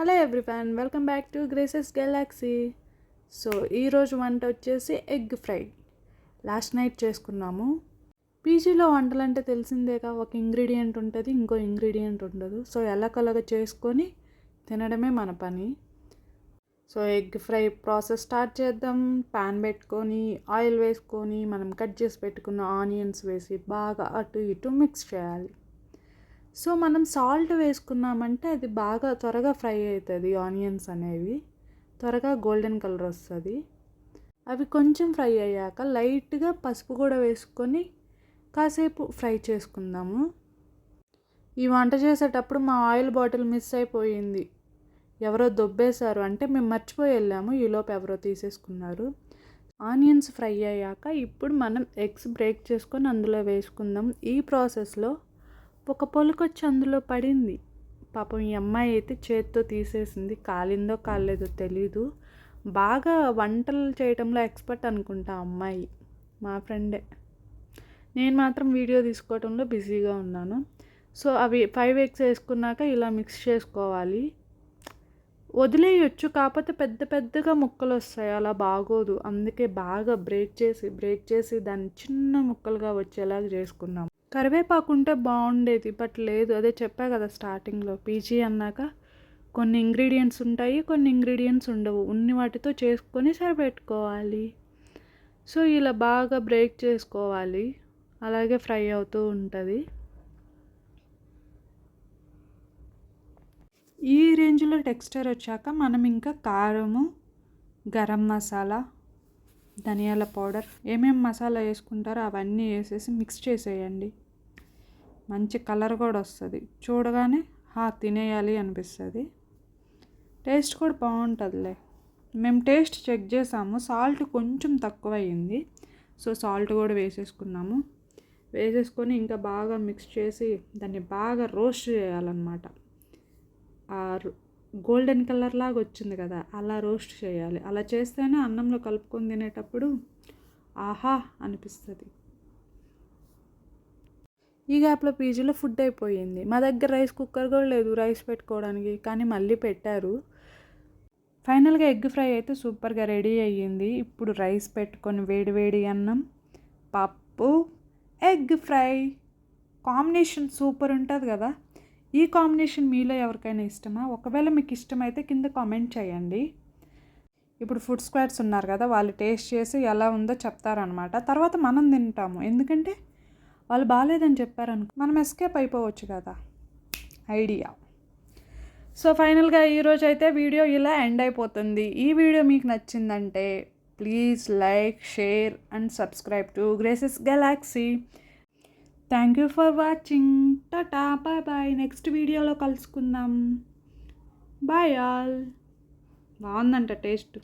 Hello everyone, welcome back to Grace's Galaxy. So ఈరోజు వంట వచ్చేసి ఎగ్ ఫ్రై. లాస్ట్ నైట్ చేసుకున్నాము. పీజీలో వంటలు అంటే తెలిసిందేగా, ఒక ఇంగ్రీడియంట్ ఉంటుంది, ఇంకో ఇంగ్రీడియంట్ ఉండదు. సో ఎలాగోలాగా చేసుకొని తినడమే మన పని. So egg fry process start చేద్దాం. ప్యాన్ పెట్టుకొని ఆయిల్ వేసుకొని మనం కట్ చేసి పెట్టుకున్న ఆనియన్స్ వేసి బాగా అటు ఇటు మిక్స్ చేయాలి. సో మనం సాల్ట్ వేసుకున్నామంటే అది బాగా త్వరగా ఫ్రై అవుతుంది. ఆనియన్స్ అనేవి త్వరగా గోల్డెన్ కలర్ వస్తుంది. అవి కొంచెం ఫ్రై అయ్యాక లైట్గా పసుపు కూడా వేసుకొని కాసేపు ఫ్రై చేసుకుందాము. ఈ వంట చేసేటప్పుడు మా ఆయిల్ బాటిల్ మిస్ అయిపోయింది. ఎవరో దొబ్బేశారు, అంటే మేము మర్చిపోయి వెళ్ళాము, ఈలోపు ఎవరో తీసేసుకున్నారు. ఆనియన్స్ ఫ్రై అయ్యాక ఇప్పుడు మనం ఎగ్స్ బ్రేక్ చేసుకొని అందులో వేసుకుందాం. ఈ ప్రాసెస్లో ఒక పొలికొచ్చి అందులో పడింది. పాపం ఈ అమ్మాయి అయితే చేత్తో తీసేసింది. కాలిందో కాలేదో తెలీదు. బాగా వంటలు చేయడంలో ఎక్స్పర్ట్ అనుకుంటా అమ్మాయి, మా ఫ్రెండే. నేను మాత్రం వీడియో తీసుకోవడంలో బిజీగా ఉన్నాను. సో అవి 5 ఎగ్స్ వేసుకున్నాక ఇలా మిక్స్ చేసుకోవాలి. వదిలేయచ్చు, కాకపోతే పెద్ద పెద్దగా ముక్కలు వస్తాయి, అలా బాగోదు. అందుకే బాగా బ్రేక్ చేసి దాన్ని చిన్న ముక్కలుగా వచ్చేలాగా చేసుకున్నాం. కరివేపాకు ఉంటే బాగుండేది, బట్ లేదు. అదే చెప్పా కదా స్టార్టింగ్లో, పీజీ అన్నాక కొన్ని ఇంగ్రీడియంట్స్ ఉంటాయి, కొన్ని ఇంగ్రీడియంట్స్ ఉండవు. ఉన్ని వాటితో చేసుకొని సరిపెట్టుకోవాలి. సో ఇలా బాగా బ్రేక్ చేసుకోవాలి, అలాగే ఫ్రై అవుతూ ఉంటుంది. ఈ రేంజ్లో టెక్స్చర్ వచ్చాక మనం ఇంకా కారము, గరం మసాలా, ధనియాల పౌడర్, ఏమేమి మసాలా వేసుకుంటారో అవన్నీ వేసేసి మిక్స్ చేసేయండి. మంచి కలర్ కూడా వస్తుంది, చూడగానే తినేయాలి అనిపిస్తుంది. టేస్ట్ కూడా బాగుంటుందిలే. మేము టేస్ట్ చెక్ చేసాము, సాల్ట్ కొంచెం తక్కువ అయ్యింది. సో సాల్ట్ కూడా వేసేసుకున్నాము. వేసేసుకొని ఇంకా బాగా మిక్స్ చేసి దాన్ని బాగా రోస్ట్ చేయాలన్నమాట. గోల్డెన్ కలర్ లాగా వచ్చింది కదా, అలా రోస్ట్ చేయాలి. అలా చేస్తేనే అన్నంలో కలుపుకొని తినేటప్పుడు ఆహా అనిపిస్తుంది. ఈ గ్యాప్లో పీజీలో ఫుడ్ అయిపోయింది. మా దగ్గర రైస్ కుక్కర్ కూడా లేదు రైస్ పెట్టుకోవడానికి, కానీ మళ్ళీ పెట్టారు. ఫైనల్గా ఎగ్ ఫ్రై అయితే సూపర్గా రెడీ అయ్యింది. ఇప్పుడు రైస్ పెట్టుకొని వేడి అన్నం, పప్పు, ఎగ్ ఫ్రై కాంబినేషన్ సూపర్ ఉంటుంది కదా. ఈ కాంబినేషన్ మీలో ఎవరికైనా ఇష్టమా? ఒకవేళ మీకు ఇష్టమైతే కింద కామెంట్ చేయండి. ఇప్పుడు ఫుడ్ స్క్వాడ్స్ ఉన్నారు కదా, వాళ్ళు టేస్ట్ చేసి ఎలా ఉందో చెప్తారనమాట. తర్వాత మనం తింటాము, ఎందుకంటే వాళ్ళు బాగాలేదని చెప్పారనుకో మనం ఎస్కేప్ అయిపోవచ్చు కదా, ఐడియా. సో ఫైనల్గా ఈరోజు అయితే వీడియో ఇలా ఎండ్ అయిపోతుంది. ఈ వీడియో మీకు నచ్చిందంటే please like, share and subscribe to Grace's galaxy. Thank you for watching. Tata, bye bye. Next వీడియోలో కలుసుకుందాం. Bye all. బాగుందంట టేస్ట్.